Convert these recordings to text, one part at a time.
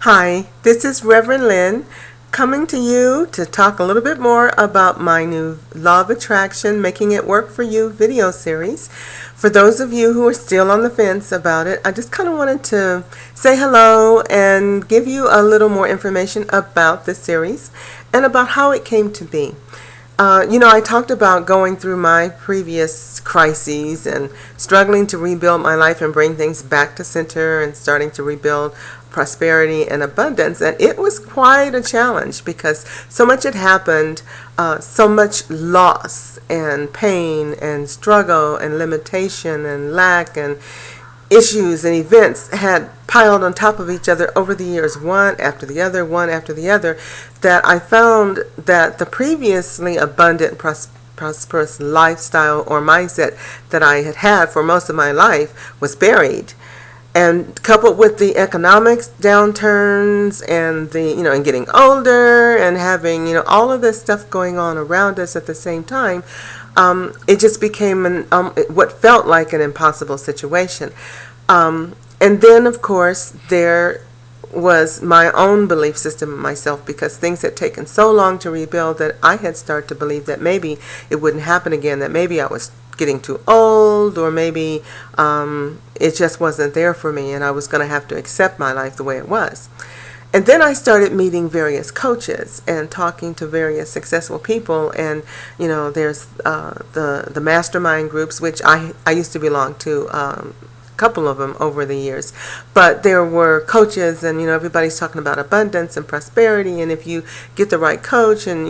Hi, this is Reverend Lynn coming to you to talk a little bit more about my new Law of Attraction, Making It Work for You video series. For those of you who are still on the fence about it, I just kind of wanted to say hello and give you a little more information about this series and about how it came to be. I talked about going through my previous crises and struggling to rebuild my life and bring things back to center and starting to rebuild prosperity and abundance. And it was quite a challenge because so much had happened, so much loss and pain and struggle and limitation and lack and issues and events had piled on top of each other over the years, one after the other, that I found that the previously abundant, prosperous lifestyle or mindset that I had had for most of my life was buried. And coupled with the economics downturns and and getting older and having, all of this stuff going on around us at the same time, it just became what felt like an impossible situation. And then, of course, there was my own belief system of myself, because things had taken so long to rebuild that I had started to believe that maybe it wouldn't happen again, that maybe I was getting too old, or maybe it just wasn't there for me and I was going to have to accept my life the way it was. And then I started meeting various coaches and talking to various successful people. And, there's the mastermind groups, which I used to belong to, a couple of them over the years. But there were coaches, and, everybody's talking about abundance and prosperity. And if you get the right coach and,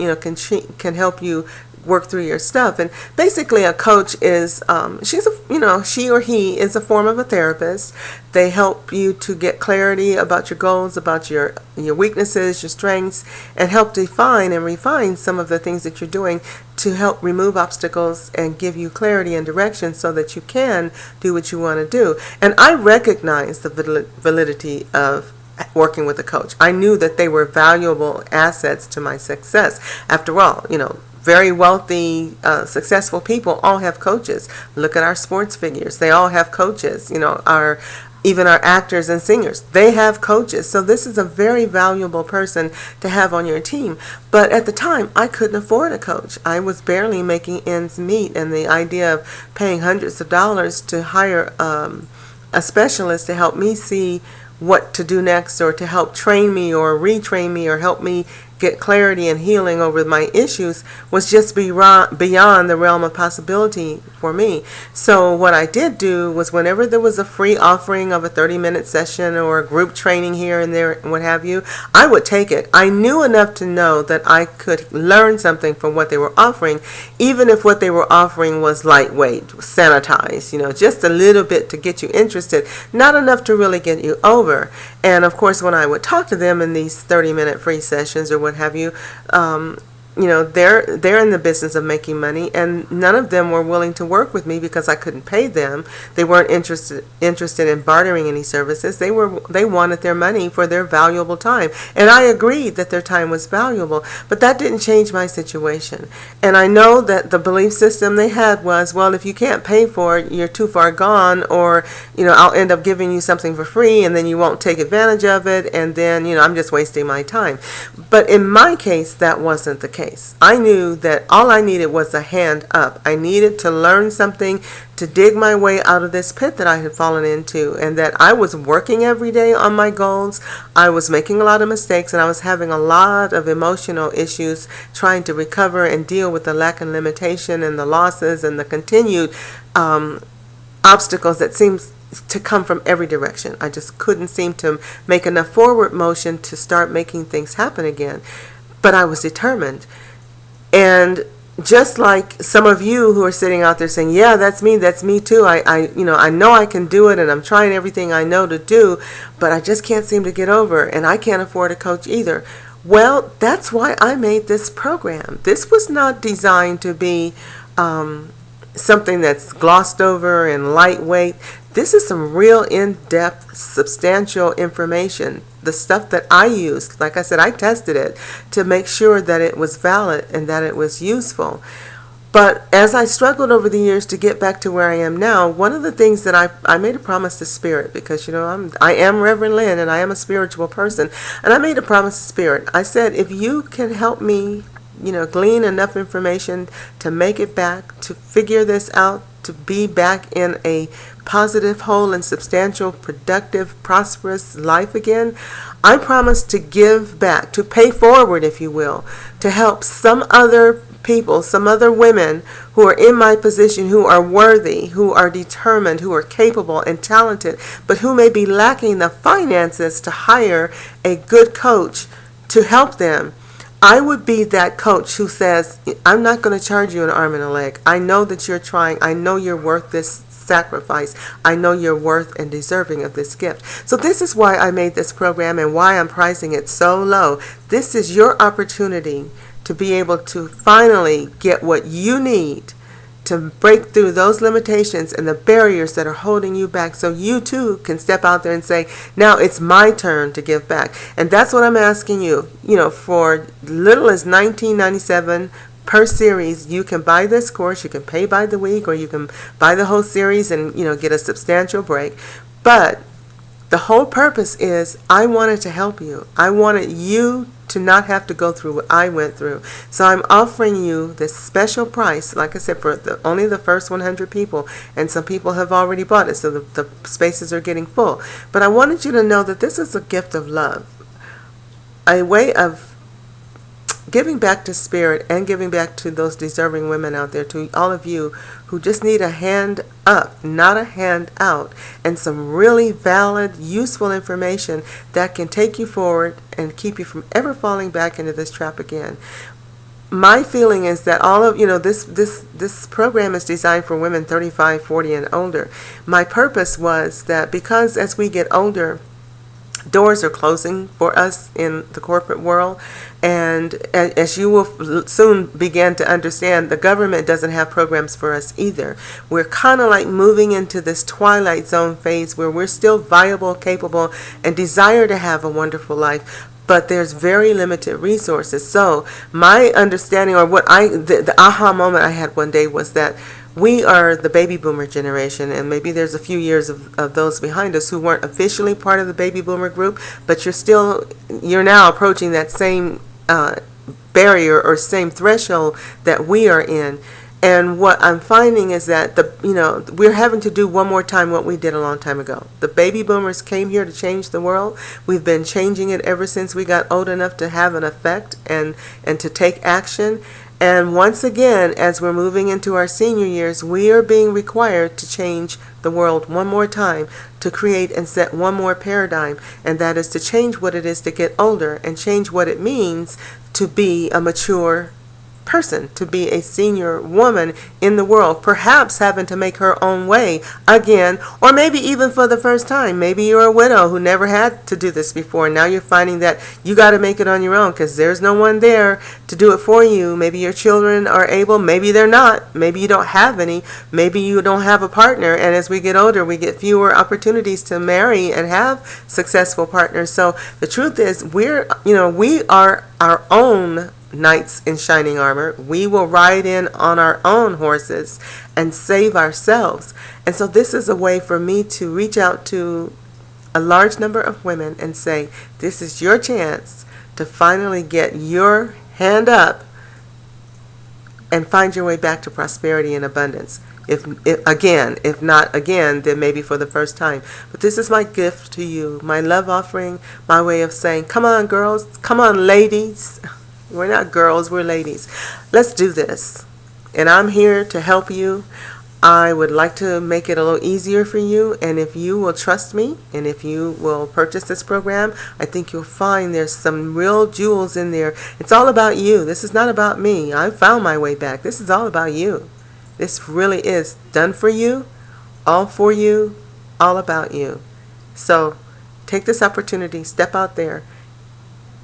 can help you work through your stuff. And basically a coach is she or he is a form of a therapist. They help you to get clarity about your goals, about your weaknesses, your strengths, and help define and refine some of the things that you're doing to help remove obstacles and give you clarity and direction so that you can do what you want to do. And I recognize the validity of working with a coach. I knew that they were valuable assets to my success. After all, very wealthy, successful people all have coaches. Look at our sports figures. They all have coaches. Even our actors and singers, they have coaches. So this is a very valuable person to have on your team. But at the time, I couldn't afford a coach. I was barely making ends meet. And the idea of paying hundreds of dollars to hire a specialist to help me see what to do next, or to help train me or retrain me or help me get clarity and healing over my issues was just beyond the realm of possibility for me. So what I did do was, whenever there was a free offering of a 30-minute session or a group training here and there and what have you, I would take it. I knew enough to know that I could learn something from what they were offering, even if what they were offering was lightweight, sanitized, just a little bit to get you interested, not enough to really get you over. And of course, when I would talk to them in these 30-minute free sessions or what have you, they're in the business of making money, and none of them were willing to work with me because I couldn't pay them. They weren't interested in bartering any services. They wanted their money for their valuable time, and I agreed that their time was valuable. But that didn't change my situation. And I know that the belief system they had was, well, if you can't pay for it, you're too far gone, or I'll end up giving you something for free, and then you won't take advantage of it, and then I'm just wasting my time. But in my case, that wasn't the case. I knew that all I needed was a hand up. I needed to learn something to dig my way out of this pit that I had fallen into, and that I was working every day on my goals. I was making a lot of mistakes, and I was having a lot of emotional issues trying to recover and deal with the lack and limitation and the losses and the continued obstacles that seems to come from every direction. I just couldn't seem to make enough forward motion to start making things happen again. But I was determined. And just like some of you who are sitting out there saying, yeah, that's me too. I know I can do it, and I'm trying everything I know to do, but I just can't seem to get over, and I can't afford a coach either. Well, that's why I made this program. This was not designed to be something that's glossed over and lightweight. This is some real in-depth, substantial information. The stuff that I used, like I said, I tested it to make sure that it was valid and that it was useful. But as I struggled over the years to get back to where I am now, one of the things that I made a promise to Spirit, because I am Reverend Lynn and I am a spiritual person, and I made a promise to Spirit. I said, if you can help me, glean enough information to make it back, to figure this out, to be back in a positive, whole, and substantial, productive, prosperous life again, I promise to give back, to pay forward, if you will, to help some other people, some other women who are in my position, who are worthy, who are determined, who are capable and talented, but who may be lacking the finances to hire a good coach to help them. I would be that coach who says, I'm not going to charge you an arm and a leg. I know that you're trying. I know you're worth this sacrifice. I know you're worth and deserving of this gift. So this is why I made this program and why I'm pricing it so low. This is your opportunity to be able to finally get what you need to break through those limitations and the barriers that are holding you back, so you too can step out there and say, now it's my turn to give back. And that's what I'm asking you. For little as $19.97 per series, you can buy this course. You can pay by the week, or you can buy the whole series and get a substantial break. But the whole purpose is I wanted to help you. I wanted you to not have to go through what I went through. So I'm offering you this special price, like I said, for only the first 100 people. And some people have already bought it, so the spaces are getting full. But I wanted you to know that this is a gift of love, a way of giving back to Spirit and giving back to those deserving women out there, to all of you who just need a hand up, not a hand out, and some really valid, useful information that can take you forward and keep you from ever falling back into this trap again. My feeling is that all of, this program is designed for women 35, 40, and older. My purpose was that because as we get older, doors are closing for us in the corporate world, and as you will soon begin to understand, the government doesn't have programs for us either. We're kind of like moving into this twilight zone phase where we're still viable, capable, and desire to have a wonderful life, but there's very limited resources. So my understanding, or the aha moment I had one day, was that we are the baby boomer generation, and maybe there's a few years of those behind us who weren't officially part of the baby boomer group, but you're now approaching that same barrier or same threshold that we are in. And what I'm finding is that we're having to do one more time what we did a long time ago. The baby boomers came here to change the world. We've been changing it ever since we got old enough to have an effect and to take action. And once again, as we're moving into our senior years, we are being required to change the world one more time, to create and set one more paradigm, and that is to change what it is to get older and change what it means to be a mature person, to be a senior woman in the world, perhaps having to make her own way again, or maybe even for the first time. Maybe you're a widow who never had to do this before, and now you're finding that you got to make it on your own because there's no one there to do it for you. Maybe your children are able, maybe they're not, maybe you don't have any, maybe you don't have a partner, and as we get older we get fewer opportunities to marry and have successful partners. So the truth is, we are our own knights in shining armor. We will ride in on our own horses and save ourselves. And so this is a way for me to reach out to a large number of women and say, this is your chance to finally get your hand up and find your way back to prosperity and abundance. If not again, then maybe for the first time. But this is my gift to you, my love offering, my way of saying, come on girls, come on ladies. We're not girls, we're ladies. Let's do this. And I'm here to help you. I would like to make it a little easier for you. And if you will trust me, and if you will purchase this program, I think you'll find there's some real jewels in there. It's all about you. This is not about me. I found my way back. This is all about you. This really is done for you, all for you, all about you. So take this opportunity, step out there,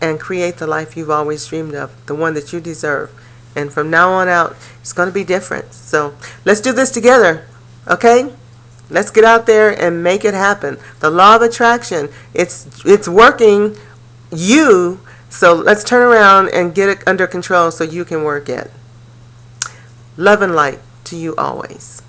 and create the life you've always dreamed of, the one that you deserve. And from now on out, it's going to be different. So let's do this together, okay? Let's get out there and make it happen. The law of attraction, it's working so let's turn around and get it under control so you can work it. Love and light to you always.